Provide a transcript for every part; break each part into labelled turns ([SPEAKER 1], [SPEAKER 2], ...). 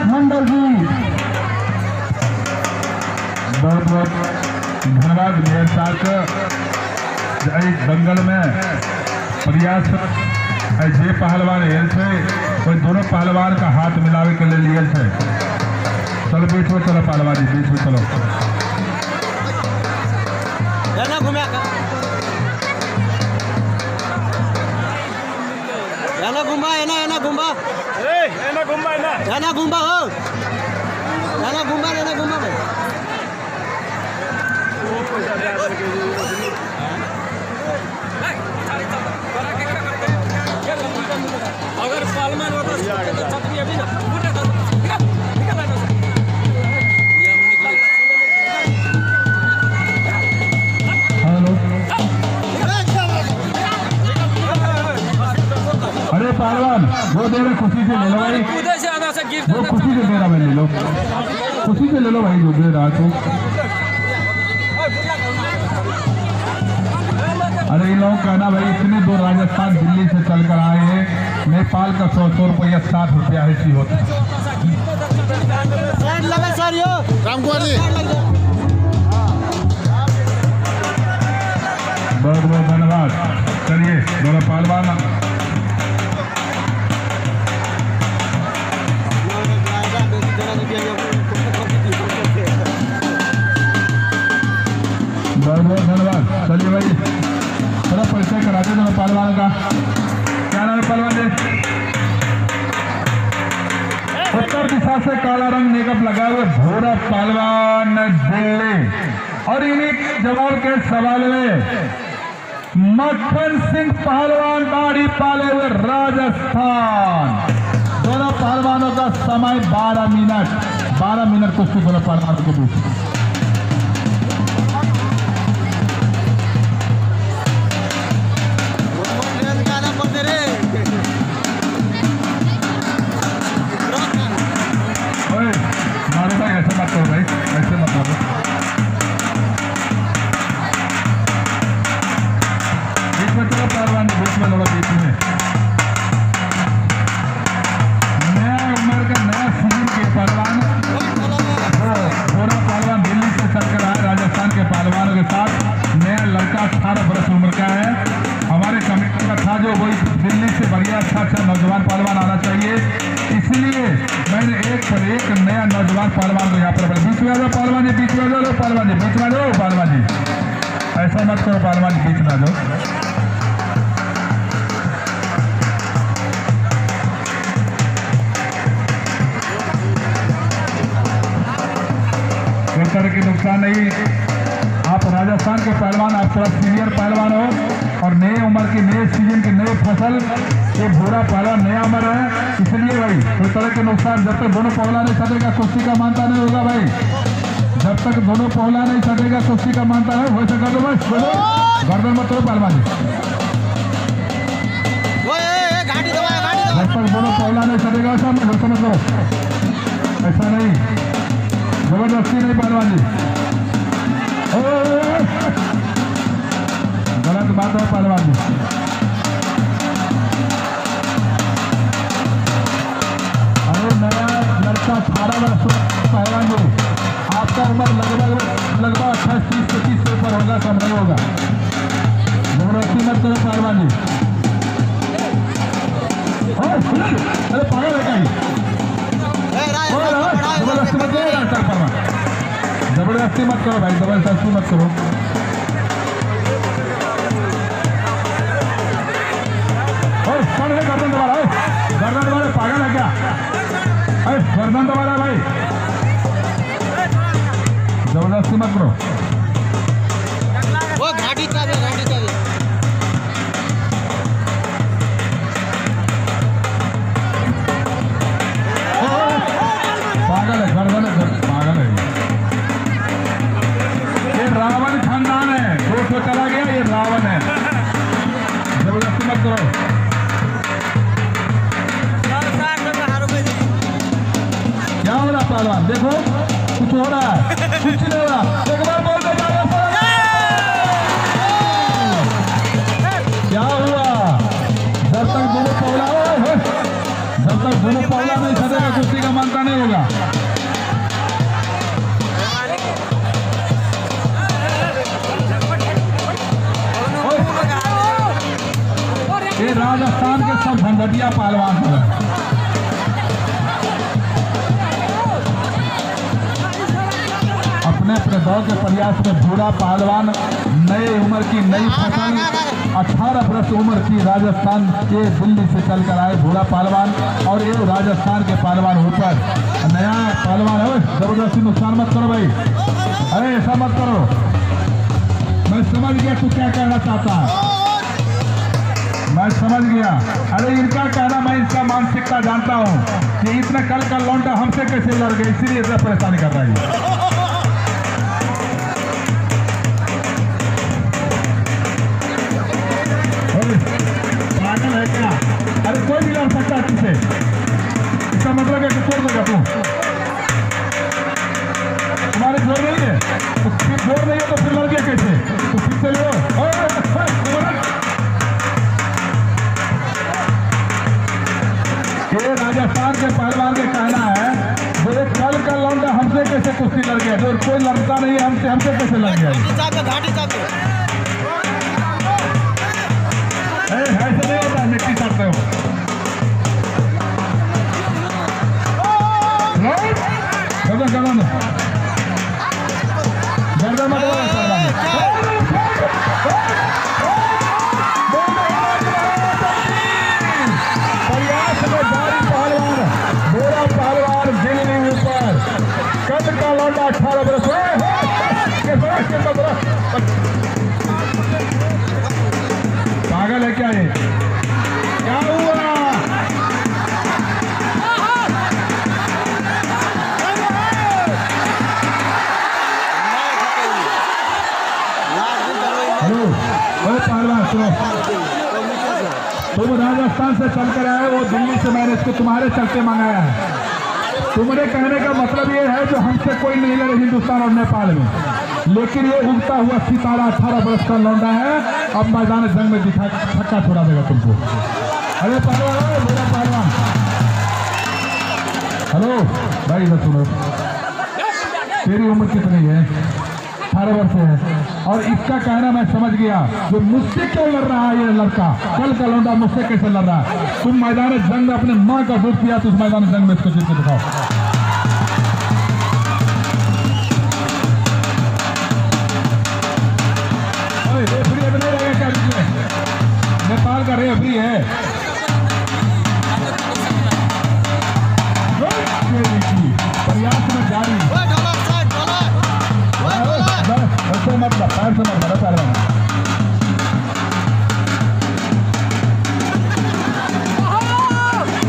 [SPEAKER 1] मंडल जी, बहुत बहुत धन्यवाद मेयर साहब का। दंगल में प्रयास जे पहलवान हेल से कोई दोनों पहलवान का हाथ मिलावे के लिए लिए थे। चलो बीच में चलो पहलवान जी, बीच में चलो।
[SPEAKER 2] अगर पालमान होता तो छतरी अभी ना
[SPEAKER 1] अरे पहलवान वो दे रहे, खुशी से ले लो भाई, वो खुशी से दे रहा भाई, ले लो खुशी से ले लो भाई, जो दे रहा तो। अरे इन लोगों का ना भाई, इतने दूर राजस्थान दिल्ली से चलकर आए हैं, नेपाल का 100 रुपया 60 रुपया ऐसी होता है। बहुत बहुत धन्यवाद। चलिए दोनों पहलवान बहुत बहुत धन्यवाद। चलिए भाई थोड़ा परिचय कराते दोनों पहलवान का। क्या नाम है पहलवान जी? उत्तर दिशा से काला रंग मेकअप लगाए हुए भोरा पहलवान दिल्ली, और इन्हीं जवाब के सवाल में मक्खन सिंह पहलवान दाढ़ी पाले हुए राजस्थान। दोनों पहलवानों का समय 12 मिनट कुश्ती दोनों पहलवानों के बीच। मारो भाई, ऐसे मत करो भाई, ऐसे मत करो। बीच में चलो पहलवान, बीच में लड़ो, बीच में। नया उम्र का नया सीजन के पहलवान, पूरा पहलवान दिल्ली से चलकर आए राजस्थान के पहलवानों के साथ। नया लड़का 18 वर्ष उम्र का है। हमारे कमेटी का था जो वही दिल्ली से बढ़िया अच्छा नौजवान पहलवान आना चाहिए, इसलिए मैंने एक पर एक नया नौजवान पहलवान को यहाँ पर बीच में आ जाओ पहलवान जी, बीच में आ जाओ पहलवान जी, बीच में आ जाओ पहलवान जी, ऐसा मत करो पहलवान जी, बीच में आ जाओ। कोई तरह की नुकसान नहीं। आप राजस्थान के पहलवान, आप थोड़ा सीनियर पहलवान हो और नए उम्र के नए सीजन के नए फसल, ये बुरा पहलवान नया उम्र है, इसलिए भाई कोई तरह के नुकसान। जब तक दोनों पहला नहीं सटेगा कुश्ती का मानता नहीं होगा भाई, जब तक दोनों पहला नहीं सटेगा कुश्ती का मानता है। वैसे कर दो बस, गर्दन मत करो पहलवान जी, जब तक दोनों पहला नहीं सटेगा ऐसा मत करो, ऐसा नहीं, जबरदस्ती नहीं पहलवान जी, गलत बात है पहलवान जी। अरे नया लड़का 18 वर्ष पहलवान जी, आपका उम्र लगभग 28-30 से ऊपर होगा, कम नहीं होगा। जबरदस्ती मत करो पहलवान जी। अरे पागल है कहीं, जबरदस्ती मत करो पहलवान, जबरदस्ती मत करो भाई, जबरदस्ती मत करो। गर्दन दबारा, गर्दन दबारा, पागल है क्या? गर्दन दबारा भाई, जबरदस्ती मत करो।
[SPEAKER 2] वो घाटी चाबी, घाटी चाबी।
[SPEAKER 1] पागल है, गर्दन है, पागल है। ये रावण खानदान है, 200 चला गया, ये रावण है, जबरदस्ती मत करो। क्या हो रहा पहलवान, देखो कुछ हो रहा है, कुछ नहीं हो रहा, एक बार बोल दो क्या हुआ। जब तक दोनों पहला नहीं सटेगा कुश्ती का मानता नहीं होगा। ये राजस्थान के सब झंझटिया पहलवान हैं। अपने अपने दौर के प्रयास में भूरा पहलवान नए उम्र की नई फसल 18 वर्ष उम्र की राजस्थान के दिल्ली से चलकर आए भूरा पहलवान, और ये राजस्थान के पहलवान ऊपर नया पहलवान है। जबरदस्ती नुकसान मत करो भाई, अरे ऐसा मत करो। मैं समझ गया तू क्या कहना चाहता है, मैं समझ गया। अरे इनका कहना, मैं इनका मानसिकता जानता हूँ कि इतना कल का लौंडा हमसे कैसे लड़ गए, इसीलिए इतना परेशानी कर रहा है। पागल है क्या? अरे कोई भी लड़ सकता है तुझसे, इसका मतलब है कि छोड़ देगा तू। तुम्हारे जोर नहीं है तो फिर जोर नहीं है तो फिर लड़ गया कैसे? तो फिर से लो। ये राजस्थान के पहलवान का कहना है, जो कल का लौंडा हमसे कैसे कुश्ती लड़ गया, जो कोई लड़ता नहीं है हमसे कैसे लड़ गया? ऐसे नहीं होता, मिट्टी चाटते हो। गर्दन मत प्रयास में जारी पहलवान भूरा पहलवान दिल्ली ऊपर, कल का लौंडा 18 वर्ष पागल है क्या ये? क्या हुआ? हेलो पहलवान सुनो, तुम राजस्थान से चलकर आए, वो दिल्ली से मैंने इसको तुम्हारे चलते मंगाया है। तुम्हारे कहने का मतलब ये है जो हमसे कोई नहीं लड़े हिंदुस्तान और नेपाल में, लेकिन ये उगता हुआ सितारा 18 वर्ष का लौंडा है, अब मैदान जंग में दिखा छक्का छोड़ा देगा तुमको। अरे पहलवान, मेरा पहलवान, हेलो भाई इधर सुनो, तेरी उम्र कितनी है? 18 वर्ष है, और इसका कहना मैं समझ गया, जो मुझसे क्यों लड़ रहा है ये लड़का, कल का लौंडा मुझसे कैसे लड़ रहा है? तुम मैदान जंग में अपने माँ का दूध पिया, तो उस मैदान जंग में इसको जीत के दिखाओ। रेफरी नहीं रहेगा क्या बीच में? नेपाल का रेफरी है। प्रयास में जारी, ऐसे मत पैर से मत बड़ा पहलवान।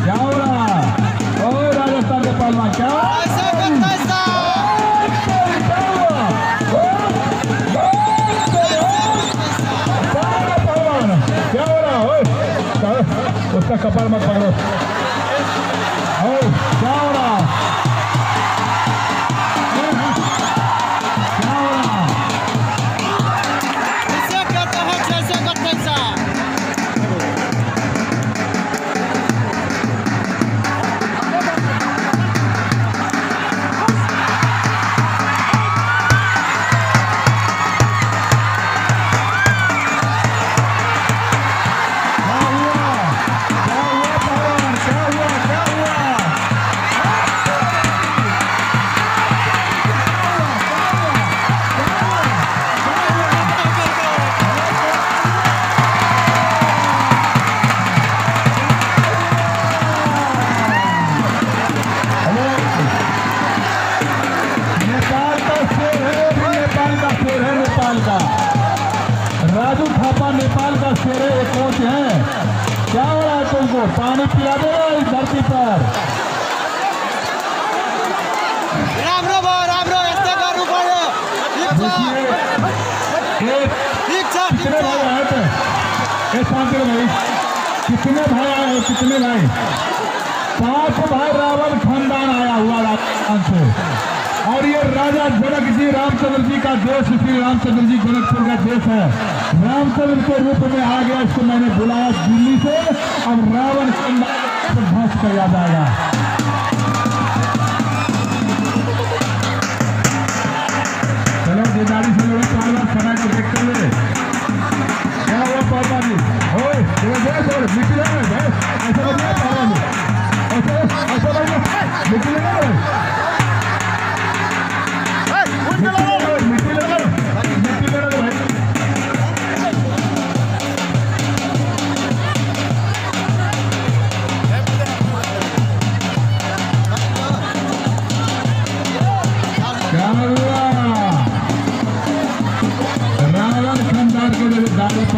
[SPEAKER 1] क्या हो रहा? ओ राजस्थान के पहलवान क्या उसका कपाल मत पकड़ो। क्या हो रहा? क्या हो रहा?
[SPEAKER 3] इसे कहते हैं जैसे बदतमीजा।
[SPEAKER 1] राजू थापा नेपाल का शेर है, एक कोच है। क्या हो रहा है तुमको? पानी पिला दो इस धरती पर।
[SPEAKER 3] राम रो ऐसे करो पड़ो।
[SPEAKER 1] कितने भाई आए थे? शांति भाई, कितने भाई आए हो? कितने भाई? 5 भाई रावण खानदान आया हुआ राजस्थान से, और ये राजा जनक जी रामचंद्र जी का देश, श्री रामचंद्र जी जनकपुर का देश है। रामचंद्र के रूप में आ गया, इसको मैंने बुलाया दिल्ली से। अब रावण को ध्वस्त किया जाएगा।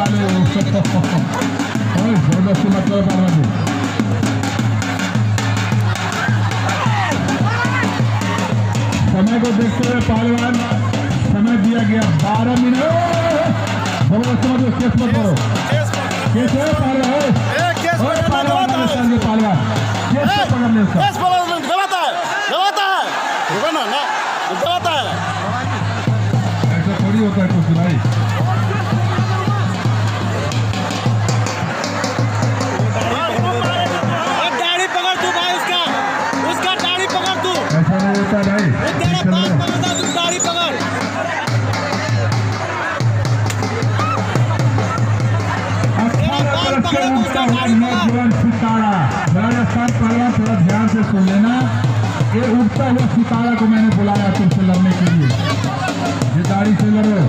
[SPEAKER 1] साले जबरदस्ती मतलब पहलवान जी। समय को देखते हुए पहलवान समय दिया गया 12 मिनट। जबरदस्ती मतलब केस मत करो, केस है पहलवान, पहलवान राजस्थान के पहलवान केस से पकड़ ले उसका। ऐसा थोड़ी होता है कुछ भाई।
[SPEAKER 3] दाढ़ी पकड़ तू भाई, उसका दाढ़ी पकड़ तू,
[SPEAKER 1] ऐसा नहीं होता भाई।
[SPEAKER 3] तेरा बाल पकड़ता तू, दाढ़ी पकड़।
[SPEAKER 1] नौजवान सितारा राजस्थान पहलवान, थोड़ा ध्यान से सुन लेना। ये उठता हुआ सितारा को मैंने बुलाया तुमसे लड़ने के लिए, ये दाढ़ी से लड़ो।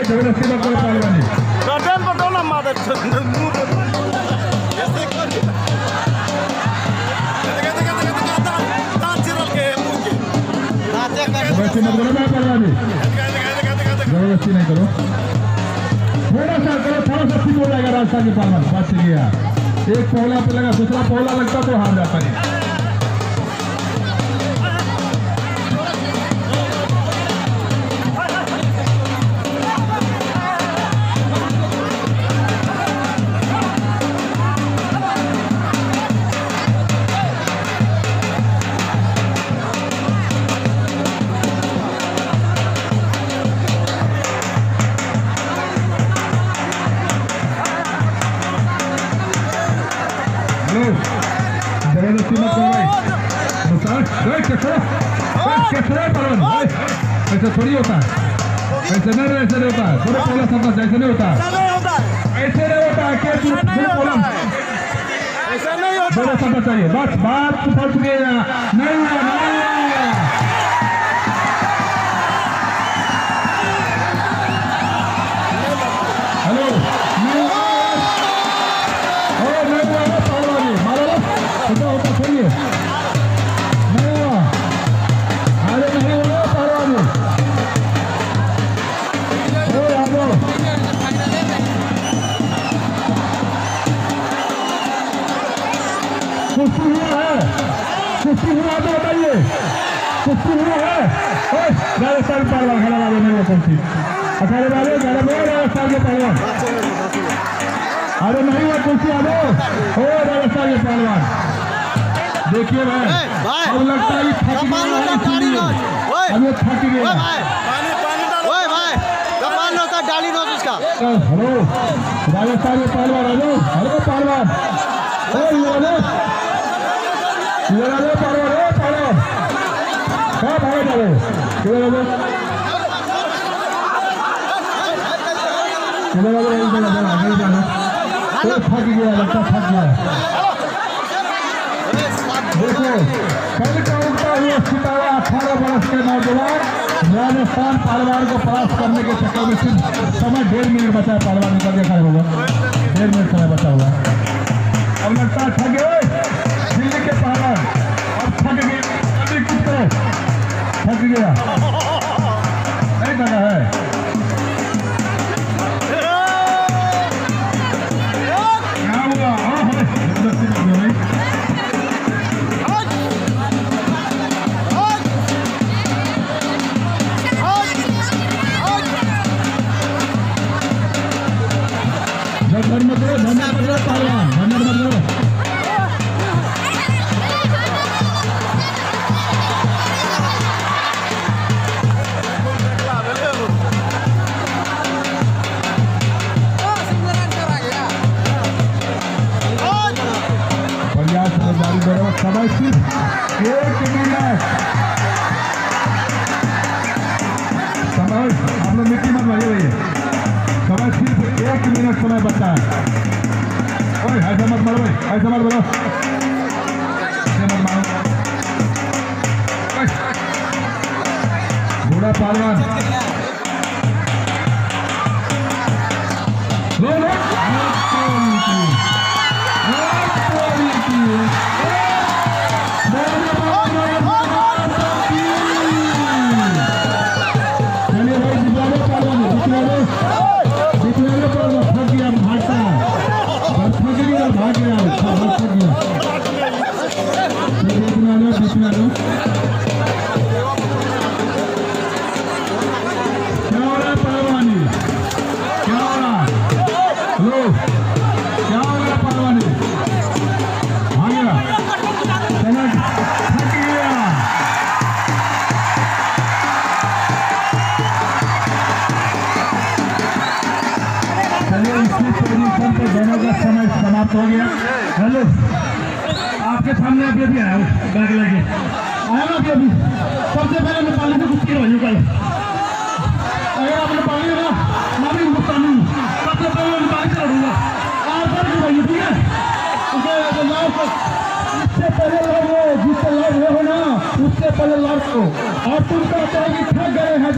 [SPEAKER 1] जबरदस्ती मत करो पहलवानी।
[SPEAKER 4] गर्दन पकड़ो ना मादर
[SPEAKER 1] जबरदस्ती मत करो ना पहलवानी, जबरदस्ती नहीं करो। थोड़ा सा करो, थोड़ा सा ठीक हो जाएगा राजस्थान के पहलवान। बच गया, एक पौला पे लगा, दूसरा पौला लगता तो हार जाता नहीं। जबरदस्ती मत करो भाई, कैसे पहलवान ऐसा थोड़ी होता है, ऐसे नहीं होता है, थोड़ा पहला समझ ऐसे नहीं होता है, ऐसे नहीं होता है। क्या
[SPEAKER 4] ऐसा नहीं होता,
[SPEAKER 1] थोड़ा समझ चाहिए, बस बात फट गया नहीं हुआ। हेलो होता चाहिए नहीं हुआ, अरे नहीं हुआ पहलवानी। कुश्ती हुआ है, कुश्ती हुआ तो बताइए, कुश्ती हुआ है। राजस्थान पहलवान खड़ा नहीं हुआ कुश्ती, अखाड़े वाले राजस्थान के पहलवान अरे नहीं है कुर्सी आ जाओ। ओ राजस्थान के पहलवान देखिए भाई,
[SPEAKER 3] भाई।
[SPEAKER 1] अब लगता है ये थक
[SPEAKER 3] कपाल
[SPEAKER 1] गया
[SPEAKER 3] होता
[SPEAKER 1] है
[SPEAKER 3] डाली
[SPEAKER 1] इसीलिए।
[SPEAKER 3] नोच। ओए
[SPEAKER 1] अब ये थक
[SPEAKER 3] ओए
[SPEAKER 1] गया।
[SPEAKER 3] भाई,
[SPEAKER 4] पानी डालो।
[SPEAKER 3] ओए भाई, कपाल होता डाली नोच उसका।
[SPEAKER 1] हेलो राजस्थान के पहलवान आ जाओ। हेलो पहलवान, ओ ये आ जाओ पहलवान, ओ पहलवान क्या भाई चलो इधर आ जाओ, इधर आ जाओ, आगे जाओ। ओ थक गया, लगता थक गया। देखो कल का उठता हुआ सितारा 18 वर्ष के नौजवान राजस्थान पहलवान को परास्त करने के चक्कर में सिर्फ समय 1.5 मिनट बचा है। पहलवान निकल के खड़े होगा, 1.5 मिनट समय बचा हुआ है। अब लगता है थक गए दिल्ली के पहलवान, अब थक गए, अभी कुछ करो, थक गया नहीं थका है। क्या हुआ? हाँ भाई धन्यवाद पहलवान, धन्यवाद। प्रयास जारी करो, समय सिर्फ 1 मिनट। समय आप लोग मिट्टी मत भाई भैया, समय सिर्फ 1 मिनट समय बचा है। ओए ऐसा मत मारो भाई, ऐसा मत बोलो, ऐसा मत मारो। बूढ़ा पहलवान लो लो चलिए भाई दिखलाओ पहलवान, दिखलाओ पहलवान, थक गया भागता है, थक गया भाग गया, थक गया। दिखला लो क्या हो रहा है पहलवानी, क्या हो रहा है? लो क्या हो रहा है पहलवानी, भाग गया, चला थक गया। चलिए इसी पोजीशन पे दोनों का समय समाप्त हो गया। हेलो आपके सामने अभी अभी आया हूँ, बैग लेके आया ना अभी। सबसे पहले नेपाली से कुछ किया कल, अगर आप नेपाली हो ना मैं भी हिंदुस्तानी हूँ, सबसे पहले नेपाली से लड़ूंगा। आप भाई ठीक है, इससे पहले लड़ो, जिससे लड़ रहे हो ना उससे पहले लड़ो। और तुम कहते हो कि थक गए हैं,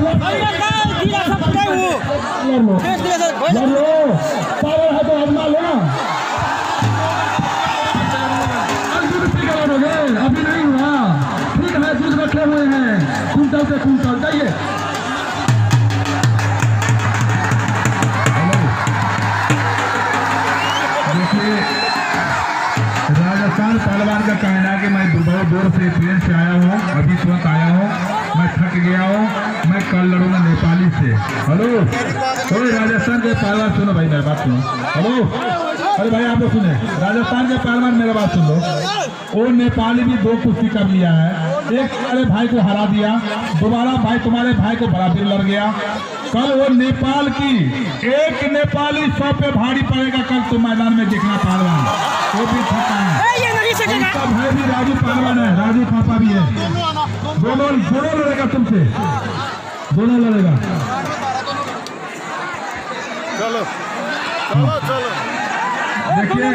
[SPEAKER 1] लड़ लो, पावर है तो आजमा लो ना। अभी नहीं हुआ, ठीक है, दूध रखे हुए हैं, कुंटल से कुंटल जाइए। देखिए राजस्थान पहलवान का कहना है कि मैं बहुत दूर से ट्रेन से आया हूँ, अभी तुरंत आया हूँ, मैं थक गया हूँ, मैं कल लड़ूंगा नेपाली से। हेलो कोई राजस्थान के पहलवान सुनो भाई, मेरी बात सुनो। हेलो अरे भाई आप लोग सुने, राजस्थान के पहलवान मेरी बात सुन लो। वो नेपाली भी 2 कुश्ती कर लिया है, एक तुम्हारे भाई को हरा दिया, दोबारा भाई तुम्हारे भाई को बराबर लड़ गया। कल वो नेपाल की एक नेपाली 100 पे भारी पड़ेगा, कल तो मैदान में देखना पहलवान, वो भी थका है। उसका भाई भी राजू पहलवान है, राजू थापा भी है, दोनों लड़ेगा तुमसे, दोनों लड़ेगा।
[SPEAKER 4] चलो चलो चलो
[SPEAKER 1] देखिए